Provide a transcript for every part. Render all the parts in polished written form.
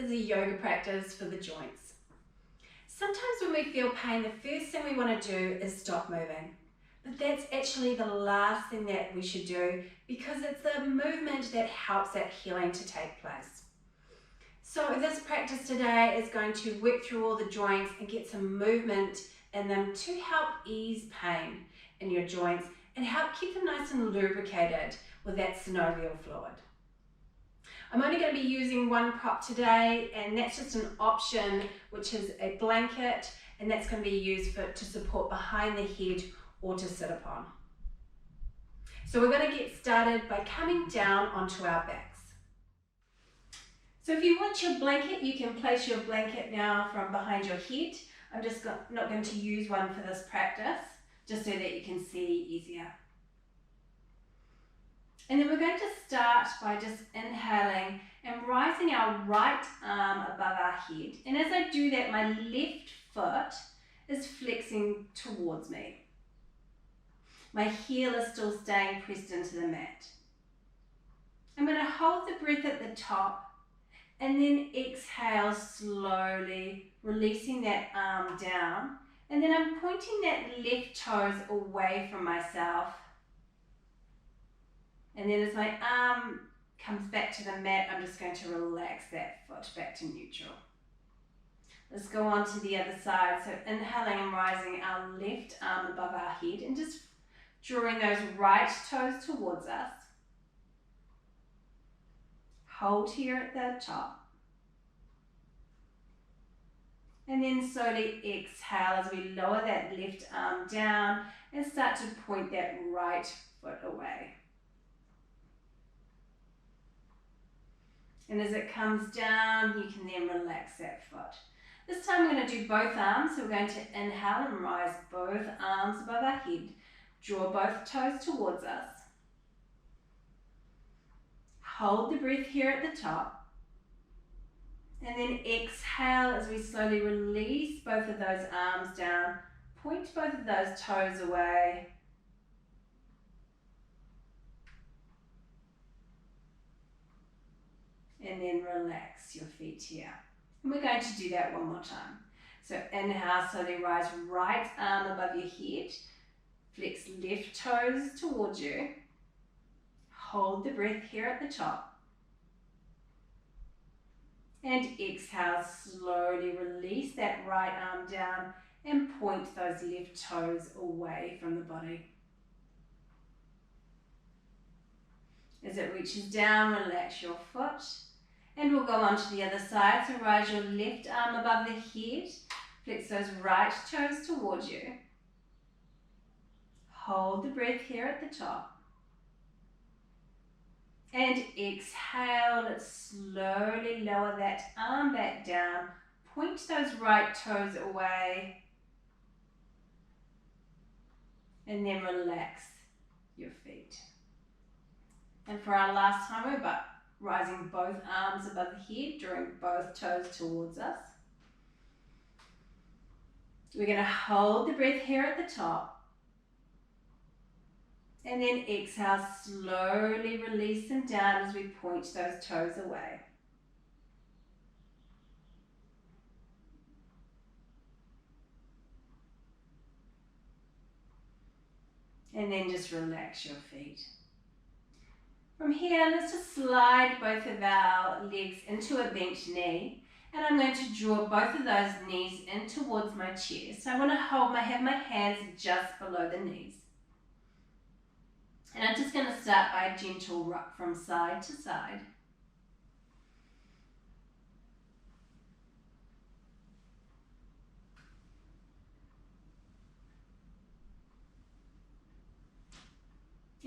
is a yoga practice for the joints. Sometimes when we feel pain, the first thing we want to do is stop moving. But that's actually the last thing that we should do, because it's the movement that helps that healing to take place. So this practice today is going to work through all the joints and get some movement in them to help ease pain in your joints and help keep them nice and lubricated with that synovial fluid. I'm only going to be using one prop today, and that's just an option, which is a blanket, and that's going to be used to support behind the head or to sit upon. So we're going to get started by coming down onto our backs. So if you want your blanket, you can place your blanket now from behind your head. I'm just not going to use one for this practice, just so that you can see easier. And then we're going to start by just inhaling and rising our right arm above our head. And as I do that, my left foot is flexing towards me. My heel is still staying pressed into the mat. I'm going to hold the breath at the top and then exhale slowly, releasing that arm down. And then I'm pointing that left toes away from myself. And then as my arm comes back to the mat, I'm just going to relax that foot back to neutral. Let's go on to the other side. So inhaling and rising our left arm above our head and just drawing those right toes towards us. Hold here at the top. And then slowly exhale as we lower that left arm down and start to point that right foot away. And as it comes down, you can then relax that foot. This time we're going to do both arms. So we're going to inhale and rise both arms above our head. Draw both toes towards us. Hold the breath here at the top. And then exhale as we slowly release both of those arms down. Point both of those toes away. And then relax your feet here. And we're going to do that one more time. So inhale, slowly rise right arm above your head. Flex left toes towards you. Hold the breath here at the top. And exhale, slowly release that right arm down and point those left toes away from the body. As it reaches down, relax your foot. And we'll go on to the other side. So rise your left arm above the head. Flex those right toes towards you. Hold the breath here at the top. And exhale, let's slowly lower that arm back down. Point those right toes away. And then relax your feet. And for our last time, we're rising both arms above the head, drawing both toes towards us. We're going to hold the breath here at the top. And then exhale, slowly release them down as we point those toes away. And then just relax your feet. From here, let's just slide both of our legs into a bent knee. And I'm going to draw both of those knees in towards my chest. So I want to have my hands just below the knees. And I'm just going to start by a gentle rock from side to side.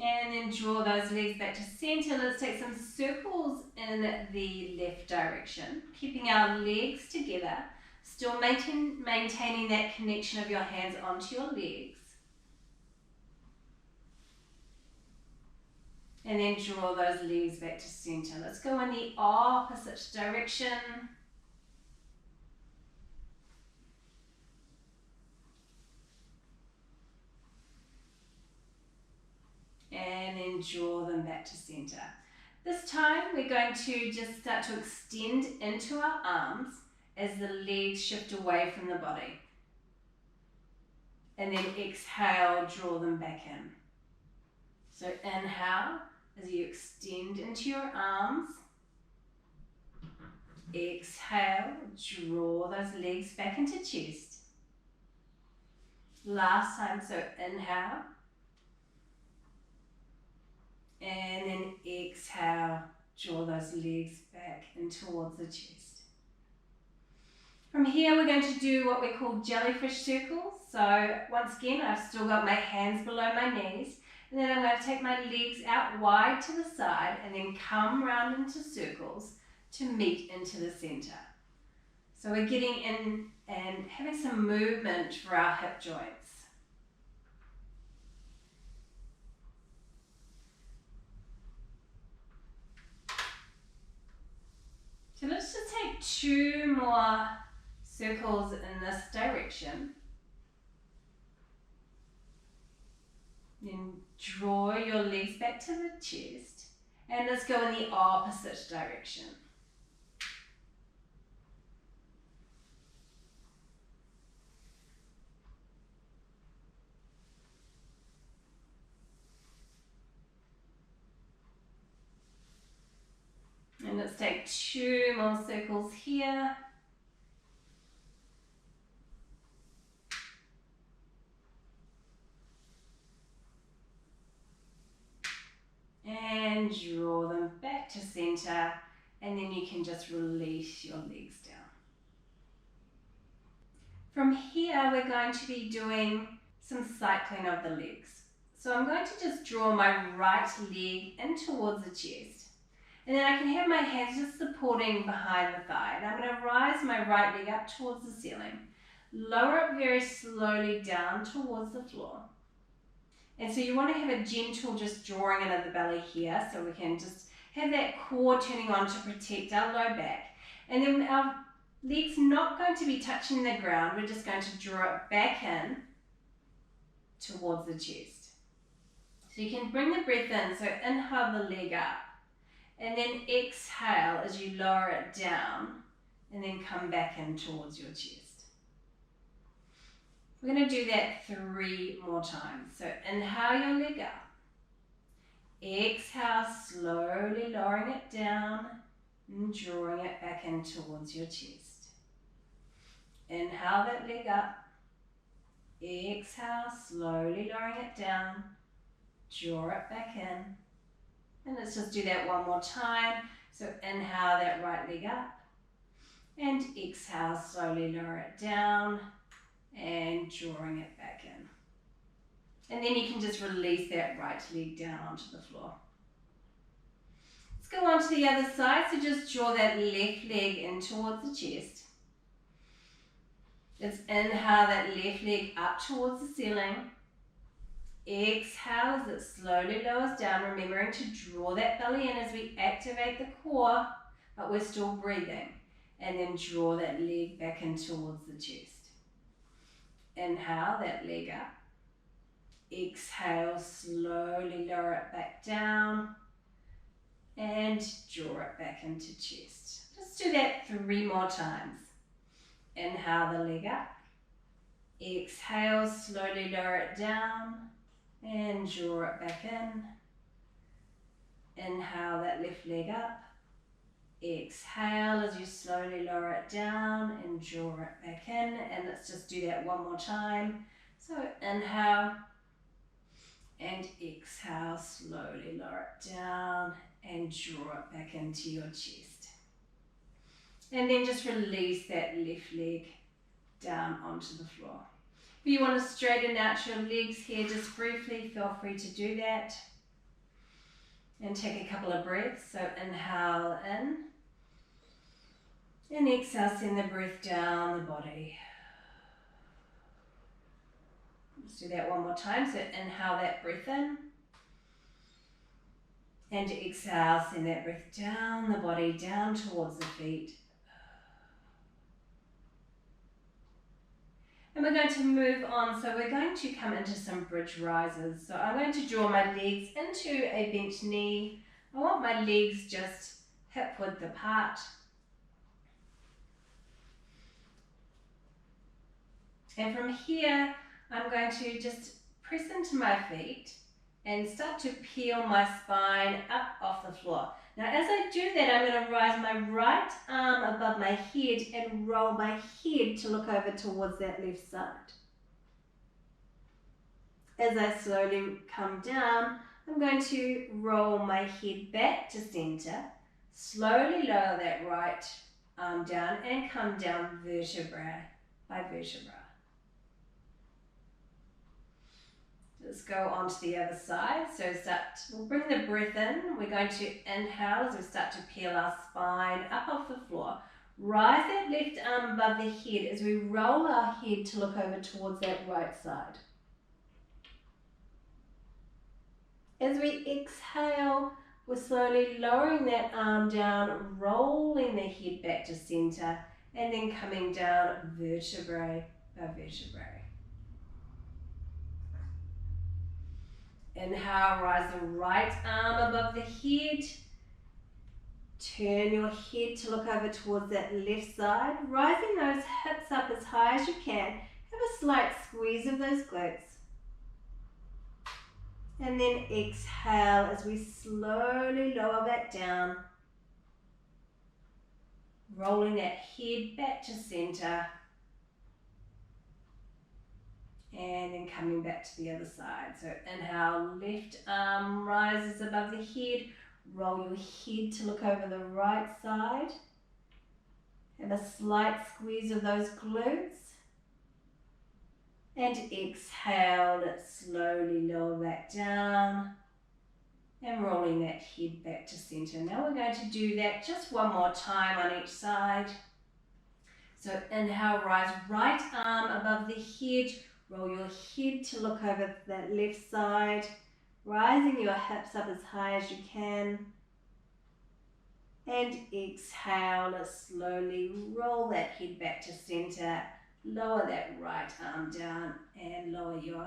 And then draw those legs back to center. Let's take some circles in the left direction, keeping our legs together, still maintaining that connection of your hands onto your legs. And then draw those legs back to center. Let's go in the opposite direction. And then draw them back to center. This time we're going to just start to extend into our arms as the legs shift away from the body. And then exhale, draw them back in. So inhale as you extend into your arms. Exhale, draw those legs back into chest. Last time, so inhale. And then exhale, draw those legs back in towards the chest. From here, we're going to do what we call jellyfish circles. So once again, I've still got my hands below my knees. And then I'm going to take my legs out wide to the side and then come round into circles to meet into the center. So we're getting in and having some movement for our hip joints. So let's just take 2 more circles in this direction. Then draw your legs back to the chest. And let's go in the opposite direction. And let's take 2 more circles here. And draw them back to center, and then you can just release your legs down. From here, we're going to be doing some cycling of the legs. So I'm going to just draw my right leg in towards the chest. And then I can have my hands just supporting behind the thigh. And I'm going to rise my right leg up towards the ceiling. Lower it very slowly down towards the floor. And so you want to have a gentle just drawing in of the belly here, so we can just have that core turning on to protect our low back. And then our legs not going to be touching the ground, we're just going to draw it back in towards the chest. So you can bring the breath in, so inhale the leg up, and then exhale as you lower it down, and then come back in towards your chest. We're going to do that 3 more times. So inhale your leg up. Exhale, slowly lowering it down and drawing it back in towards your chest. Inhale that leg up. Exhale, slowly lowering it down. Draw it back in. And let's just do that 1 more time. So inhale that right leg up. And exhale, slowly lower it down. And drawing it back in. And then you can just release that right leg down onto the floor. Let's go on to the other side. So just draw that left leg in towards the chest. Let's inhale that left leg up towards the ceiling. Exhale as it slowly lowers down, remembering to draw that belly in as we activate the core, but we're still breathing. And then draw that leg back in towards the chest. Inhale that leg up. Exhale, slowly lower it back down and draw it back into chest. Just do that 3 more times. Inhale the leg up. Exhale, slowly lower it down and draw it back in. Inhale that left leg up. Exhale as you slowly lower it down and draw it back in. And let's just do that 1 more time. So inhale and exhale, slowly lower it down and draw it back into your chest. And then just release that left leg down onto the floor. If you want to straighten out your legs here just briefly, feel free to do that. And take a couple of breaths. So inhale in. And exhale, send the breath down the body. Let's do that 1 more time. So inhale that breath in. And exhale, send that breath down the body, down towards the feet. And we're going to move on. So we're going to come into some bridge rises. So I'm going to draw my legs into a bent knee. I want my legs just hip width apart. And from here, I'm going to just press into my feet and start to peel my spine up off the floor. Now as I do that, I'm going to rise my right arm above my head and roll my head to look over towards that left side. As I slowly come down, I'm going to roll my head back to center, slowly lower that right arm down and come down vertebra by vertebra. Just go on to the other side. So we'll bring the breath in. We're going to inhale as we start to peel our spine up off the floor. Rise that left arm above the head as we roll our head to look over towards that right side. As we exhale, we're slowly lowering that arm down, rolling the head back to center, and then coming down vertebrae by vertebrae. Inhale, rise the right arm above the head. Turn your head to look over towards that left side, rising those hips up as high as you can. Have a slight squeeze of those glutes. And then exhale as we slowly lower back down, rolling that head back to center. And then coming back to the other side. So inhale, left arm rises above the head. Roll your head to look over the right side. Have a slight squeeze of those glutes. And exhale, let's slowly lower back down. And rolling that head back to center. Now we're going to do that just one more time on each side. So inhale, rise right arm above the head. Roll your head to look over that left side, rising your hips up as high as you can. And exhale, let's slowly roll that head back to center, lower that right arm down and lower your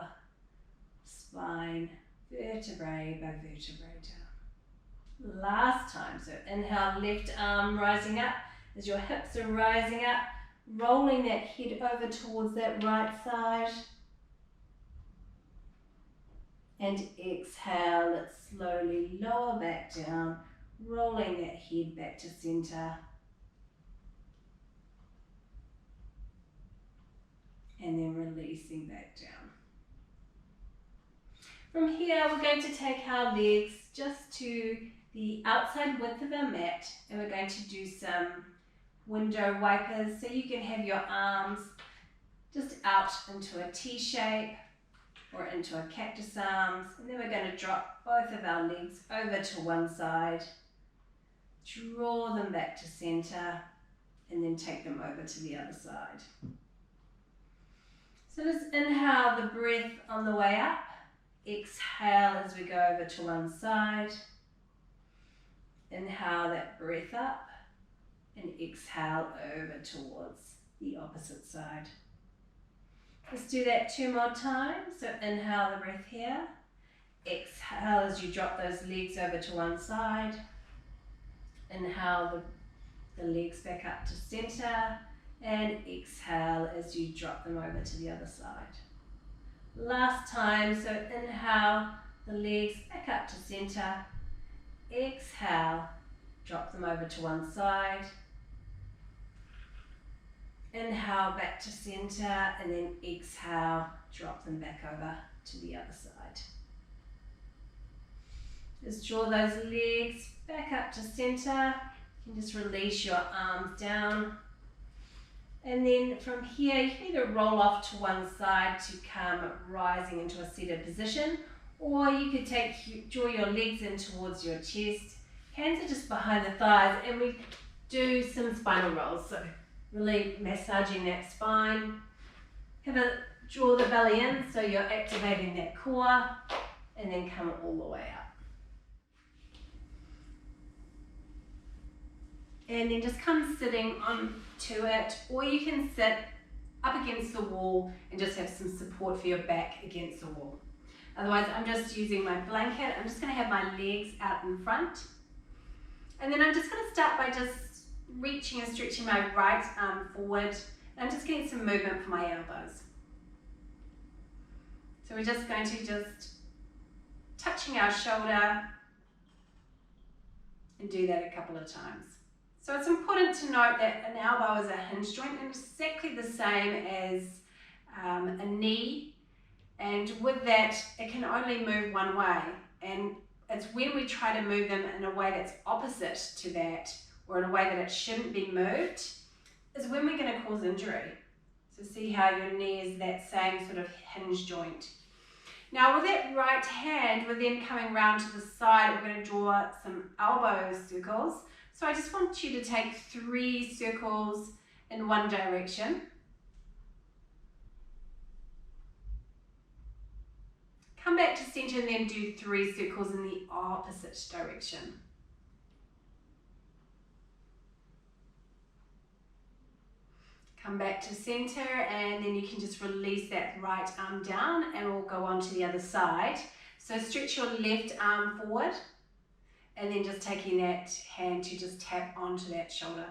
spine vertebrae by vertebrae down. Last time, so inhale, left arm rising up as your hips are rising up. Rolling that head over towards that right side. And exhale, let's slowly lower back down, rolling that head back to center. And then releasing back down. From here, we're going to take our legs just to the outside width of our mat, and we're going to do some window wipers, so you can have your arms just out into a T shape or into a cactus arms, and then we're going to drop both of our legs over to one side, draw them back to center, and then take them over to the other side. So just inhale the breath on the way up, exhale as we go over to one side, inhale that breath up, and exhale over towards the opposite side. Let's do that 2 more times. So inhale the breath here. Exhale as you drop those legs over to one side. Inhale the legs back up to center. And exhale as you drop them over to the other side. Last time, so inhale the legs back up to center. Exhale, drop them over to one side. Inhale back to center, and then exhale, drop them back over to the other side. Just draw those legs back up to center. You can just release your arms down. And then from here, you can either roll off to one side to come rising into a seated position, or you could draw your legs in towards your chest. Hands are just behind the thighs, and we do some spinal rolls. So really massaging that spine. Draw the belly in, so you're activating that core, and then come all the way up. And then just come sitting onto it, or you can sit up against the wall and just have some support for your back against the wall. Otherwise, I'm just using my blanket. I'm just going to have my legs out in front, And then I'm just going to start by just reaching and stretching my right arm forward. And I'm just getting some movement for my elbows. So we're just going to just touching our shoulder and do that a couple of times. So it's important to note that an elbow is a hinge joint and exactly the same as a knee. And with that, it can only move one way. And it's when we try to move them in a way that's opposite to that, or in a way that it shouldn't be moved, is when we're going to cause injury. So see how your knee is that same sort of hinge joint. Now with that right hand, we're then coming round to the side. We're going to draw some elbow circles. So I just want you to take 3 circles in one direction. Come back to center and then do 3 circles in the opposite direction. Come back to center and then you can just release that right arm down and we'll go on to the other side. So stretch your left arm forward and then just taking that hand to just tap onto that shoulder.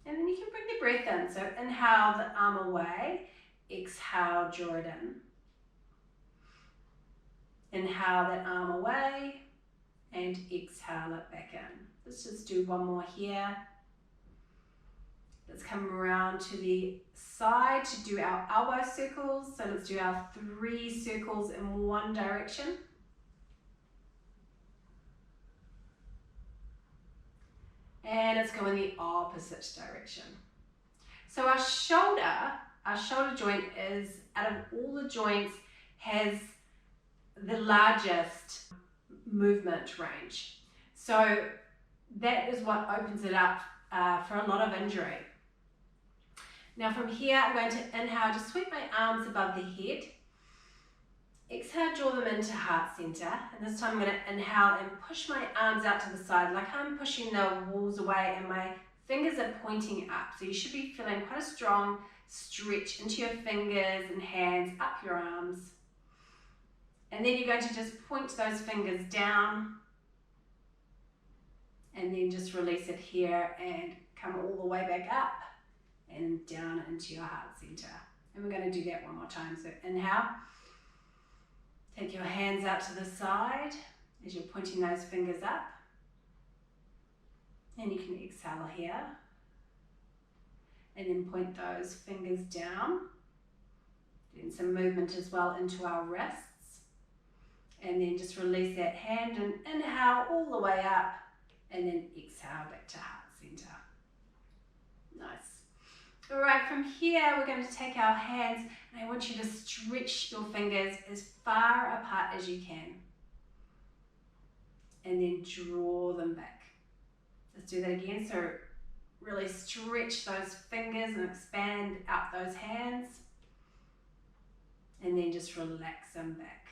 And then you can bring the breath in. So inhale the arm away, exhale, draw it in. Inhale that arm away and exhale it back in. Let's just do one more here. Let's come around to the side to do our elbow circles. So let's do our 3 circles in one direction. And let's go in the opposite direction. So our shoulder joint is, out of all the joints, has the largest movement range. So that is what opens it up for a lot of injury. Now from here, I'm going to inhale, just sweep my arms above the head. Exhale, draw them into heart center. And this time I'm going to inhale and push my arms out to the side, like I'm pushing the walls away and my fingers are pointing up. So you should be feeling quite a strong stretch into your fingers and hands, up your arms. And then you're going to just point those fingers down and then just release it here and come all the way back up and down into your heart center. And we're going to do that one more time. So inhale, take your hands out to the side as you're pointing those fingers up. And you can exhale here. And then point those fingers down. Doing some movement as well into our wrists. And then just release that hand and inhale all the way up. And then exhale back to heart center. Nice. All right, from here we're going to take our hands and I want you to stretch your fingers as far apart as you can. And then draw them back. Let's do that again. So really stretch those fingers and expand out those hands. And then just relax them back.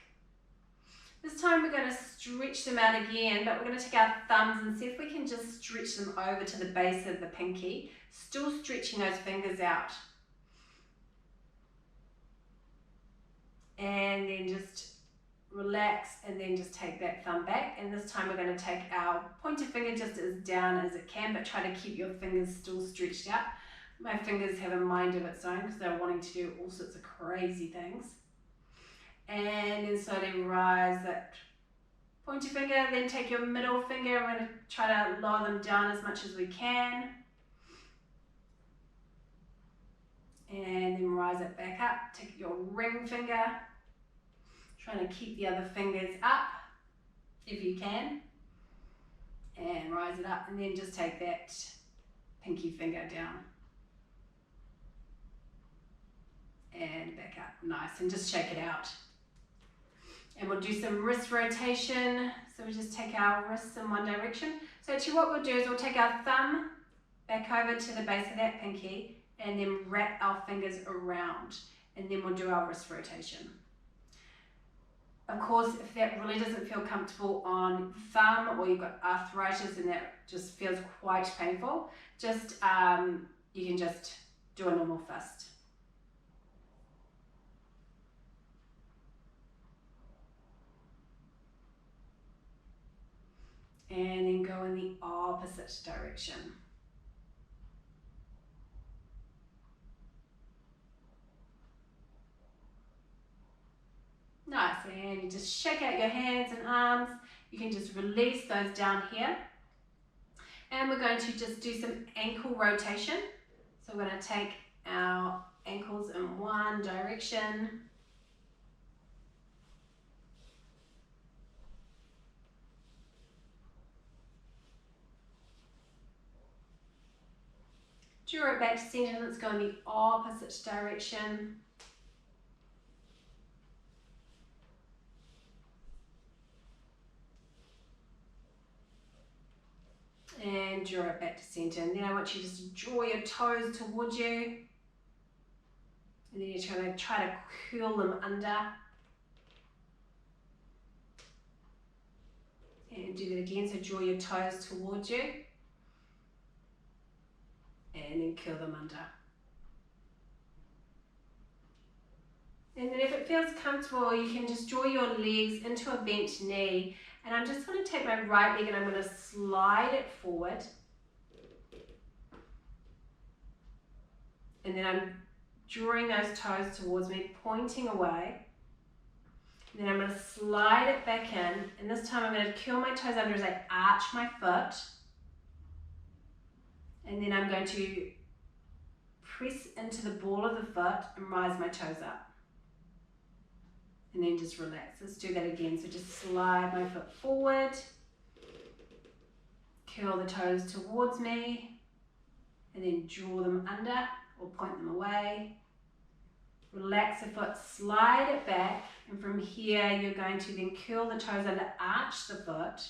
This time we're going to stretch them out again, but we're going to take our thumbs and see if we can just stretch them over to the base of the pinky, still stretching those fingers out. And then just relax and then just take that thumb back. And this time we're going to take our pointer finger just as down as it can, but try to keep your fingers still stretched out. My fingers have a mind of its own because they're wanting to do all sorts of crazy things. And then slowly rise that pointer finger, then take your middle finger. We're going to try to lower them down as much as we can. And then rise it back up. Take your ring finger. Trying to keep the other fingers up if you can. And rise it up and then just take that pinky finger down. And back up. Nice. And just shake it out. And we'll do some wrist rotation. So we just take our wrists in one direction. So actually what we'll do is we'll take our thumb back over to the base of that pinky and then wrap our fingers around. And then we'll do our wrist rotation. Of course, if that really doesn't feel comfortable on thumb or you've got arthritis and that just feels quite painful, just you can just do a normal fist. And then go in the opposite direction. Nice, and you just shake out your hands and arms. You can just release those down here. And we're going to just do some ankle rotation. So we're going to take our ankles in one direction. Draw it back to center. Let's go in the opposite direction. And draw it back to center. And then I want you just to draw your toes towards you. And then you're going to try to curl them under. And do that again. So draw your toes towards you. And then curl them under. And then if it feels comfortable, you can just draw your legs into a bent knee. And I'm just going to take my right leg and I'm going to slide it forward. And then I'm drawing those toes towards me, pointing away. And then I'm going to slide it back in. And this time I'm going to curl my toes under as I arch my foot. And then I'm going to press into the ball of the foot and rise my toes up. And then just relax. Let's do that again. So just slide my foot forward. Curl the toes towards me. And then draw them under or point them away. Relax the foot, slide it back. And from here, you're going to then curl the toes under, arch the foot.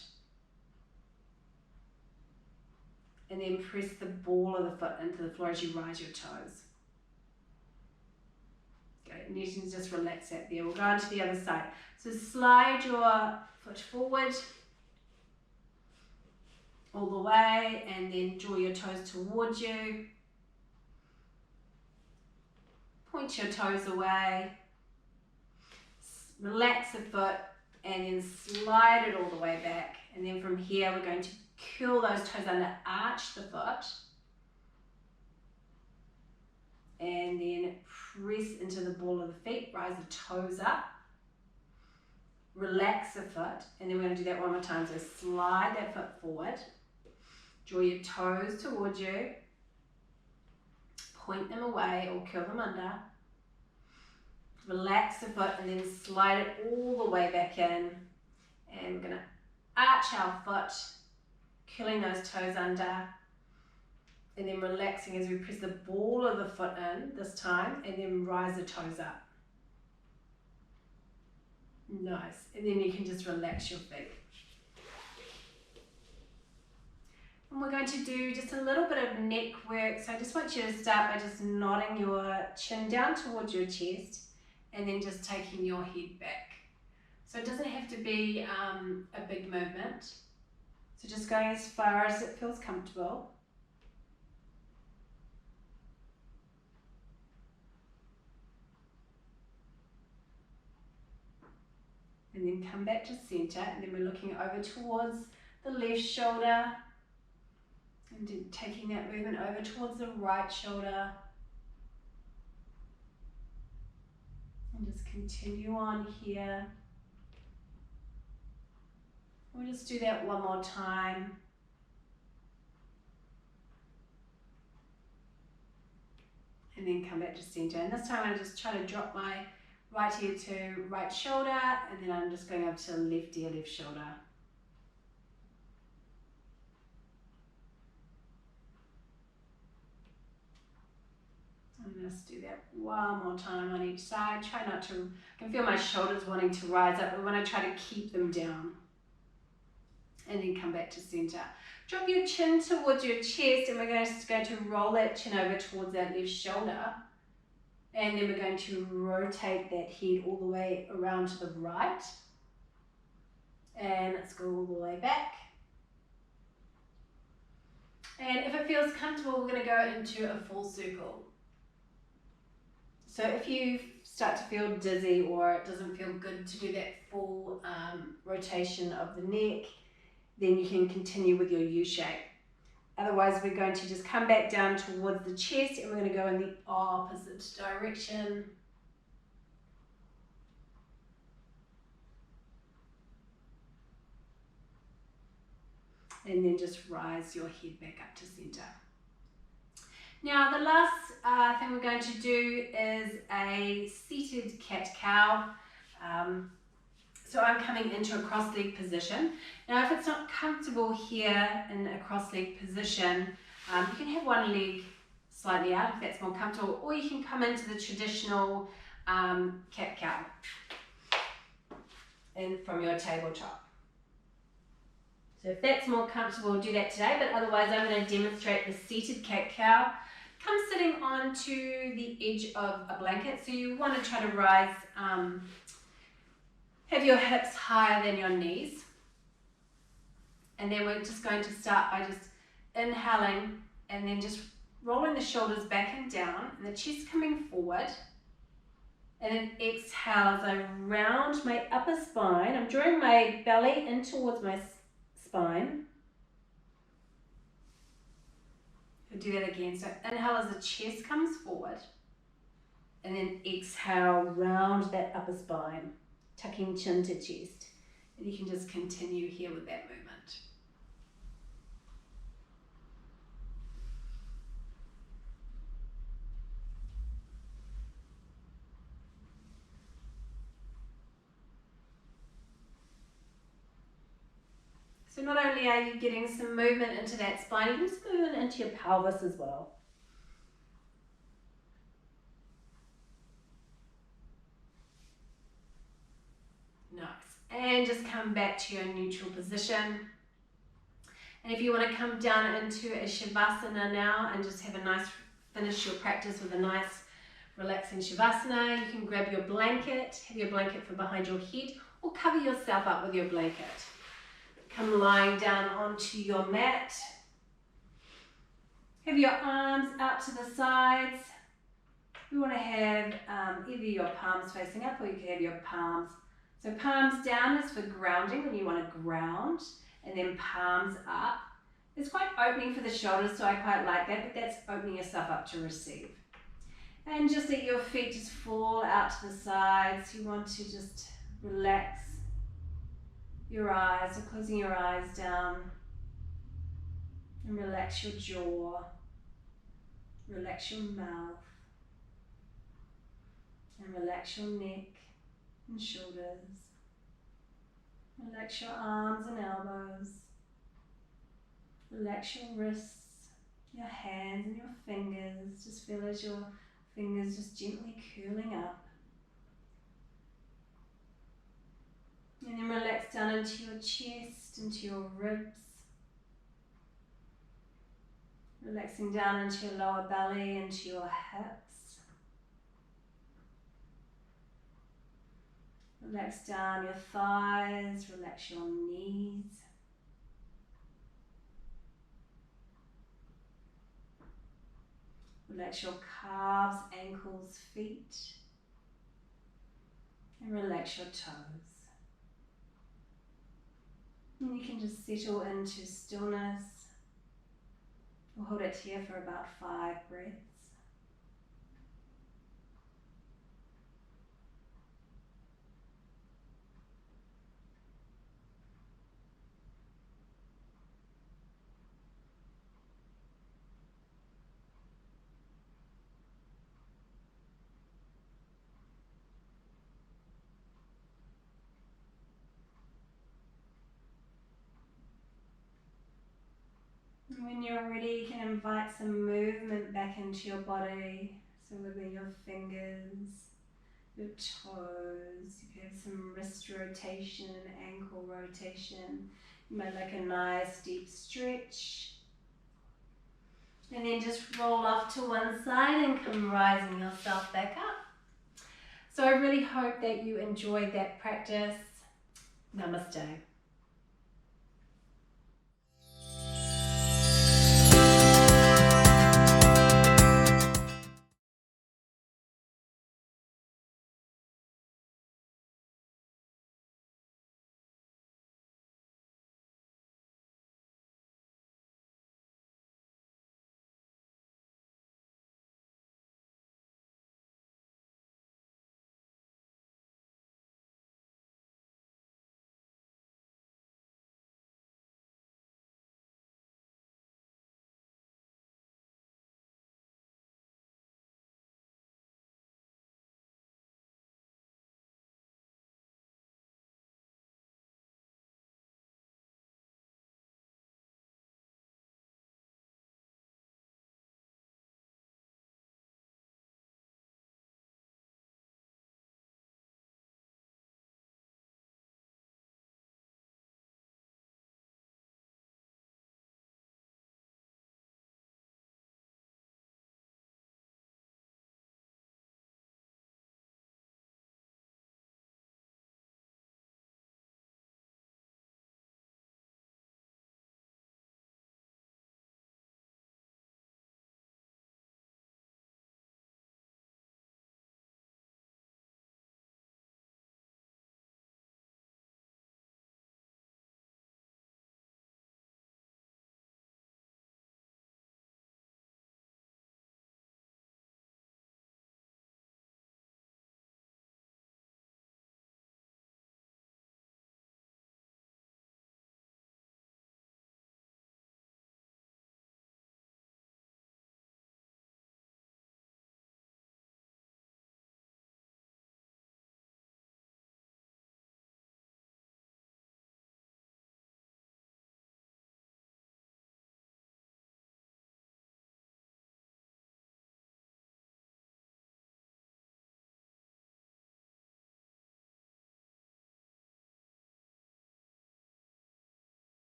And then press the ball of the foot into the floor as you rise your toes. Good, and you can just relax that there. We'll go on to the other side. So slide your foot forward all the way and then draw your toes towards you. Point your toes away. Relax the foot and then slide it all the way back. And then from here we're going to curl those toes under, arch the foot. And then press into the ball of the feet, rise the toes up. Relax the foot. And then we're going to do that one more time. So slide that foot forward. Draw your toes towards you. Point them away or curl them under. Relax the foot and then slide it all the way back in. And we're going to arch our foot, curling those toes under. And then relaxing as we press the ball of the foot in this time and then rise the toes up. Nice. And then you can just relax your feet. And we're going to do just a little bit of neck work. So I just want you to start by just nodding your chin down towards your chest and then just taking your head back. So it doesn't have to be a big movement. So just going as far as it feels comfortable. And then come back to center, and then we're looking over towards the left shoulder. And then taking that movement over towards the right shoulder. And just continue on here. We'll just do that one more time. And then come back to center. And this time I just try to drop my right ear to right shoulder, and then I'm just going over to left ear, left shoulder. And let's do that one more time on each side. Try not to, I can feel my shoulders wanting to rise up, but when I try to keep them down. And then come back to center. Drop your chin towards your chest, and we're just going to roll that chin over towards that left shoulder. And then we're going to rotate that head all the way around to the right. And let's go all the way back. And if it feels comfortable, we're going to go into a full circle. So if you start to feel dizzy or it doesn't feel good to do that full rotation of the neck, then you can continue with your U shape. Otherwise, we're going to just come back down towards the chest and we're going to go in the opposite direction. And then just rise your head back up to center. Now, the last thing we're going to do is a seated cat-cow. So I'm coming into a cross-leg position. Now, if it's not comfortable here in a cross-leg position, you can have one leg slightly out if that's more comfortable, or you can come into the traditional cat-cow and from your tabletop. So if that's more comfortable, do that today, but otherwise I'm going to demonstrate the seated cat-cow. Come sitting onto the edge of a blanket. So you want to try to rise, have your hips higher than your knees. And then we're just going to start by just inhaling and then just rolling the shoulders back and down and the chest coming forward. And then exhale as I round my upper spine. I'm drawing my belly in towards my spine. I'll do that again. So inhale as the chest comes forward. And then exhale, round that upper spine, tucking chin to chest. And you can just continue here with that movement. So not only are you getting some movement into that spine, you can just movement into your pelvis as well. Nice. And just come back to your neutral position. And if you want to come down into a Shavasana now and just have a nice, finish your practice with a nice relaxing Shavasana, you can grab your blanket, have your blanket for behind your head, or cover yourself up with your blanket. Come lying down onto your mat. Have your arms out to the sides. You want to have either your palms facing up or you can have your palms. So palms down is for grounding when you want to ground, and then palms up. It's quite opening for the shoulders, so I quite like that, but that's opening yourself up to receive. And just let your feet just fall out to the sides. You want to just relax your eyes, so closing your eyes down and relax your jaw, relax your mouth, and relax your neck and shoulders. Relax your arms and elbows, relax your wrists, your hands and your fingers. Just feel as your fingers just gently curling up. And then relax down into your chest, into your ribs. Relaxing down into your lower belly, into your hips. Relax down your thighs, relax your knees. Relax your calves, ankles, feet. And relax your toes. And you can just settle into stillness. We'll hold it here for about 5 breaths. And when you're ready, you can invite some movement back into your body. So whether your fingers, your toes, you can have some wrist rotation, ankle rotation. You might like a nice deep stretch. And then just roll off to one side and come rising yourself back up. So I really hope that you enjoyed that practice. Namaste.